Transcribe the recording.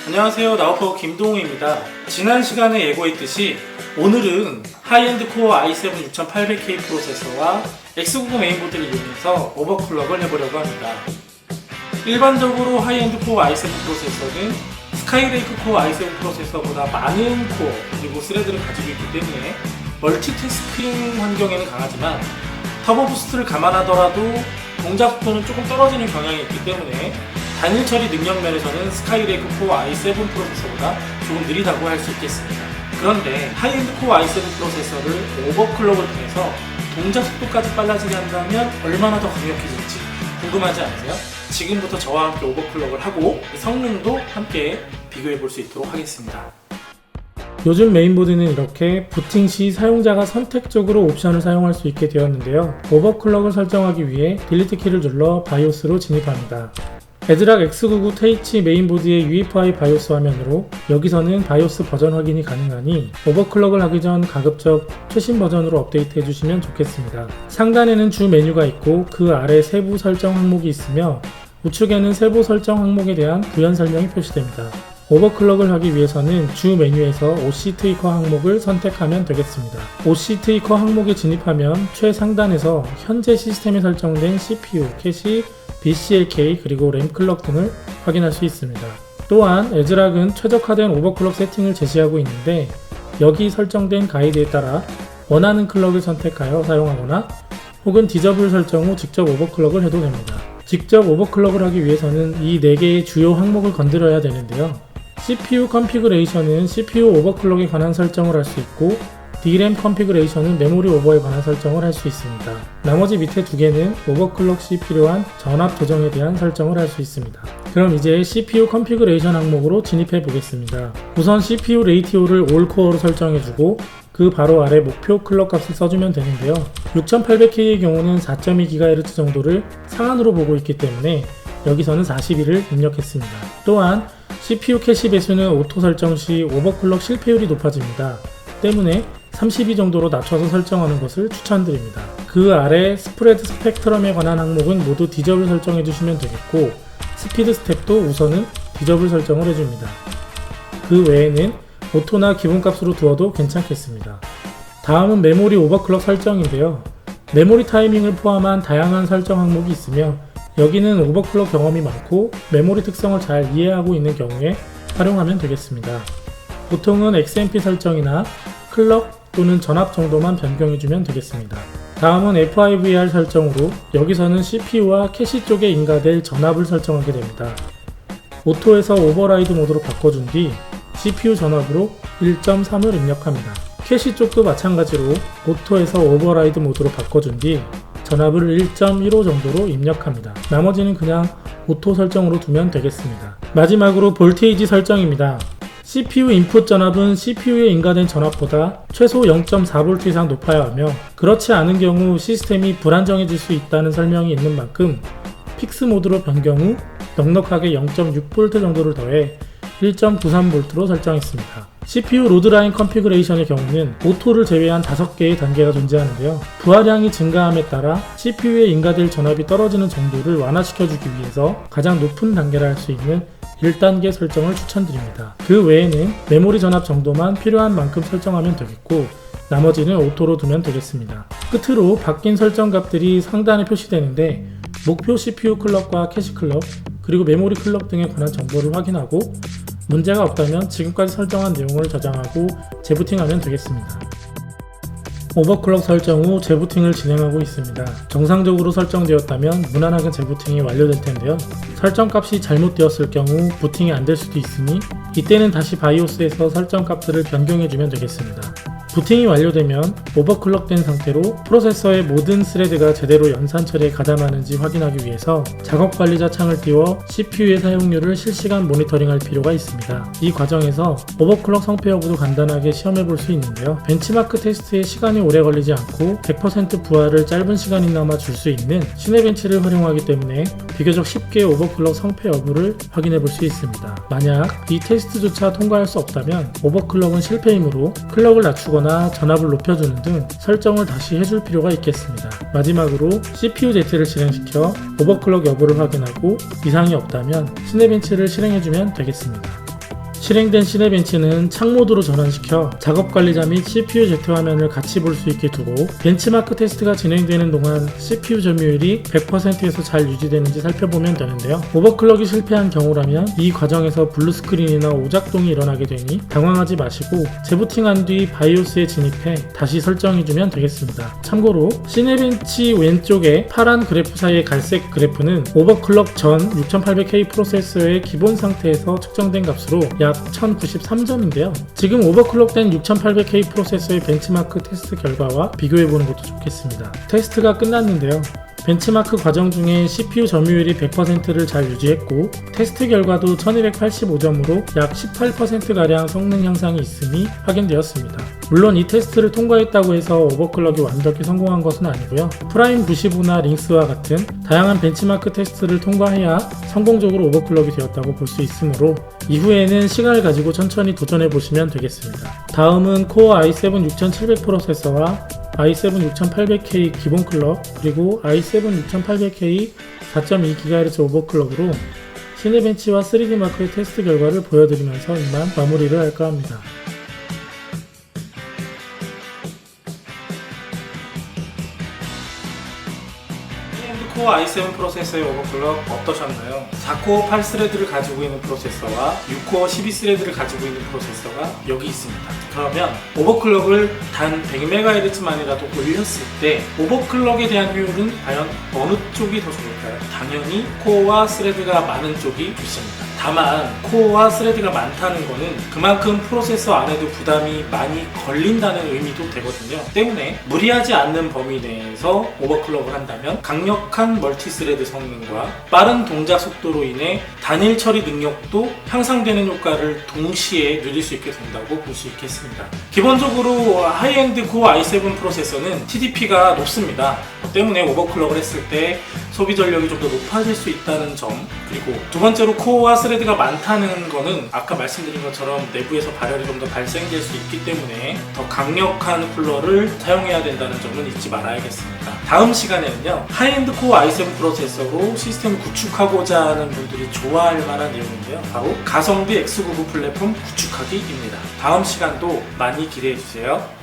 안녕하세요, 나우퍼 김동우입니다. 지난 시간에 예고했듯이 오늘은 하이엔드 코어 i7 6800K 프로세서와 X90 메인보드를 이용해서 오버클럭을 해보려고 합니다. 일반적으로 하이엔드 코어 i7 프로세서는 스카이레이크 코어 i7 프로세서보다 많은 코어 그리고 스레드를 가지고 있기 때문에 멀티태스킹 환경에는 강하지만 터보 부스트를 감안하더라도 동작 속도는 조금 떨어지는 경향이 있기 때문에 단일 처리 능력 면에서는 스카이레이크 코어 i7 프로세서보다 조금 느리다고 할 수 있겠습니다. 그런데 하이엔드 코어 i7 프로세서를 오버클럭을 통해서 동작 속도까지 빨라지게 한다면 얼마나 더 강력해질지 궁금하지 않으세요? 지금부터 저와 함께 오버클럭을 하고 성능도 함께 비교해 볼 수 있도록 하겠습니다. 요즘 메인보드는 이렇게 부팅 시 사용자가 선택적으로 옵션을 사용할 수 있게 되었는데요. 오버클럭을 설정하기 위해 딜리트 키를 눌러 바이오스로 진입합니다. 에즈락 X99 TH 메인보드의 UEFI 바이오스 화면으로 여기서는 바이오스 버전 확인이 가능하니 오버클럭을 하기 전 가급적 최신 버전으로 업데이트 해주시면 좋겠습니다. 상단에는 주 메뉴가 있고 그 아래 세부 설정 항목이 있으며 우측에는 세부 설정 항목에 대한 부연 설명이 표시됩니다. 오버클럭을 하기 위해서는 주 메뉴에서 OC 트위커 항목을 선택하면 되겠습니다. OC 트위커 항목에 진입하면 최상단에서 현재 시스템에 설정된 CPU, 캐시, BCLK 그리고 램 클럭 등을 확인할 수 있습니다. 또한 에즈락은 최적화된 오버클럭 세팅을 제시하고 있는데 여기 설정된 가이드에 따라 원하는 클럭을 선택하여 사용하거나 혹은 디저블 설정 후 직접 오버클럭을 해도 됩니다. 직접 오버클럭을 하기 위해서는 이 4개의 주요 항목을 건드려야 되는데요. CPU 컨피그레이션은 CPU 오버클럭에 관한 설정을 할 수 있고 D램 컨피그레이션은 메모리 오버에 관한 설정을 할 수 있습니다. 나머지 밑에 2개는 오버클럭 시 필요한 전압 조정에 대한 설정을 할 수 있습니다. 그럼 이제 CPU 컨피그레이션 항목으로 진입해 보겠습니다. 우선 CPU 레이티오를 올코어로 설정해주고 그 바로 아래 목표 클럭 값을 써주면 되는데요. 6800K의 경우는 4.2GHz 정도를 상한으로 보고 있기 때문에 여기서는 41을 입력했습니다. 또한 CPU 캐시 배수는 오토 설정 시 오버클럭 실패율이 높아집니다. 때문에 32 정도로 낮춰서 설정하는 것을 추천드립니다. 그 아래 스프레드 스펙트럼에 관한 항목은 모두 디저블 설정해 주시면 되겠고 스피드 스텝도 우선은 디저블 설정을 해줍니다. 그 외에는 오토나 기본값으로 두어도 괜찮겠습니다. 다음은 메모리 오버클럭 설정인데요. 메모리 타이밍을 포함한 다양한 설정 항목이 있으며 여기는 오버클럭 경험이 많고 메모리 특성을 잘 이해하고 있는 경우에 활용하면 되겠습니다. 보통은 XMP 설정이나 클럭 또는 전압 정도만 변경해주면 되겠습니다. 다음은 FIVR 설정으로 여기서는 CPU와 캐시 쪽에 인가될 전압을 설정하게 됩니다. 오토에서 오버라이드 모드로 바꿔준 뒤 CPU 전압으로 1.3을 입력합니다. 캐시 쪽도 마찬가지로 오토에서 오버라이드 모드로 바꿔준 뒤 전압을 1.15 정도로 입력합니다. 나머지는 그냥 오토 설정으로 두면 되겠습니다. 마지막으로 볼테이지 설정입니다. CPU 인풋 전압은 CPU에 인가된 전압보다 최소 0.4V 이상 높아야 하며 그렇지 않은 경우 시스템이 불안정해질 수 있다는 설명이 있는 만큼 픽스 모드로 변경 후 넉넉하게 0.6V 정도를 더해 1.93V로 설정했습니다. CPU 로드라인 컨피그레이션의 경우는 오토를 제외한 5개의 단계가 존재하는데요. 부하량이 증가함에 따라 CPU에 인가될 전압이 떨어지는 정도를 완화시켜주기 위해서 가장 높은 단계라 할 수 있는 1단계 설정을 추천드립니다. 그 외에는 메모리 전압 정도만 필요한 만큼 설정하면 되겠고 나머지는 오토로 두면 되겠습니다. 끝으로 바뀐 설정 값들이 상단에 표시되는데 목표 CPU 클럭과 캐시 클럭 그리고 메모리 클럭 등에 관한 정보를 확인하고 문제가 없다면 지금까지 설정한 내용을 저장하고 재부팅하면 되겠습니다. 오버클럭 설정 후 재부팅을 진행하고 있습니다. 정상적으로 설정되었다면 무난하게 재부팅이 완료될 텐데요. 설정값이 잘못되었을 경우 부팅이 안 될 수도 있으니 이때는 다시 바이오스에서 설정 값들을 변경해주면 되겠습니다. 부팅이 완료되면 오버클럭된 상태로 프로세서의 모든 스레드가 제대로 연산 처리에 가담하는지 확인하기 위해서 작업관리자 창을 띄워 CPU의 사용률을 실시간 모니터링할 필요가 있습니다. 이 과정에서 오버클럭 성패 여부도 간단하게 시험해 볼 수 있는데요. 벤치마크 테스트에 시간이 오래 걸리지 않고 100% 부하를 짧은 시간이나마 줄 수 있는 시네벤치를 활용하기 때문에 비교적 쉽게 오버클럭 성패 여부를 확인해 볼 수 있습니다. 만약 이 테스트조차 통과할 수 없다면 오버클럭은 실패이므로 클럭을 낮추거나 전압을 높여주는 등 설정을 다시 해줄 필요가 있겠습니다. 마지막으로 CPU-Z를 실행시켜 오버클럭 여부를 확인하고 이상이 없다면 시네벤치를 실행해주면 되겠습니다. 실행된 시네벤치는 창모드로 전환시켜 작업관리자 및 CPU Z 화면을 같이 볼 수 있게 두고 벤치마크 테스트가 진행되는 동안 CPU 점유율이 100%에서 잘 유지되는지 살펴보면 되는데요. 오버클럭이 실패한 경우라면 이 과정에서 블루스크린이나 오작동이 일어나게 되니 당황하지 마시고 재부팅한 뒤 바이오스에 진입해 다시 설정해주면 되겠습니다. 참고로 시네벤치 왼쪽에 파란 그래프 사이의 갈색 그래프는 오버클럭 전 6800K 프로세서의 기본 상태에서 측정된 값으로 약 1093점인데요. 지금 오버클럭된 6800K 프로세서의 벤치마크 테스트 결과와 비교해보는 것도 좋겠습니다. 테스트가 끝났는데요. 벤치마크 과정 중에 CPU 점유율이 100%를 잘 유지했고 테스트 결과도 1285점으로 약 18%가량 성능 향상이 있음이 확인되었습니다. 물론 이 테스트를 통과했다고 해서 오버클럭이 완벽히 성공한 것은 아니고요. 프라임 95나 링스와 같은 다양한 벤치마크 테스트를 통과해야 성공적으로 오버클럭이 되었다고 볼 수 있으므로 이후에는 시간을 가지고 천천히 도전해 보시면 되겠습니다. 다음은 코어 i7 6700 프로세서와 i7 6800K 기본 클럭 그리고 i7 6800K 4.2GHz 오버클럭으로 시네벤치와 3D마크의 테스트 결과를 보여드리면서 이만 마무리를 할까 합니다. 코어 i7 프로세서의 오버클럭 어떠셨나요? 4코어 8스레드를 가지고 있는 프로세서와 6코어 12스레드를 가지고 있는 프로세서가 여기 있습니다. 그러면 오버클럭을 단 100MHz만이라도 올렸을 때 오버클럭에 대한 효율은 과연 어느 쪽이 더 좋을까요? 당연히 코어와 스레드가 많은 쪽이 좋습니다. 다만 코어와 스레드가 많다는 거는 그만큼 프로세서 안에도 부담이 많이 걸린다는 의미도 되거든요. 때문에 무리하지 않는 범위 내에서 오버클럭을 한다면 강력한 멀티스레드 성능과 빠른 동작 속도로 인해 단일 처리 능력도 향상되는 효과를 동시에 누릴 수 있게 된다고 볼 수 있겠습니다. 기본적으로 하이엔드 코어 i7 프로세서는 TDP가 높습니다. 때문에 오버클럭을 했을 때 소비 전력이 좀 더 높아질 수 있다는 점, 그리고 두 번째로 코어와 스레드가 많다는 거는 아까 말씀드린 것처럼 내부에서 발열이 좀 더 발생될 수 있기 때문에 더 강력한 쿨러를 사용해야 된다는 점은 잊지 말아야겠습니다. 다음 시간에는요, 하이엔드 코어 i7 프로세서로 시스템을 구축하고자 하는 분들이 좋아할 만한 내용인데요, 바로 가성비 X99 플랫폼 구축하기입니다. 다음 시간도 많이 기대해주세요.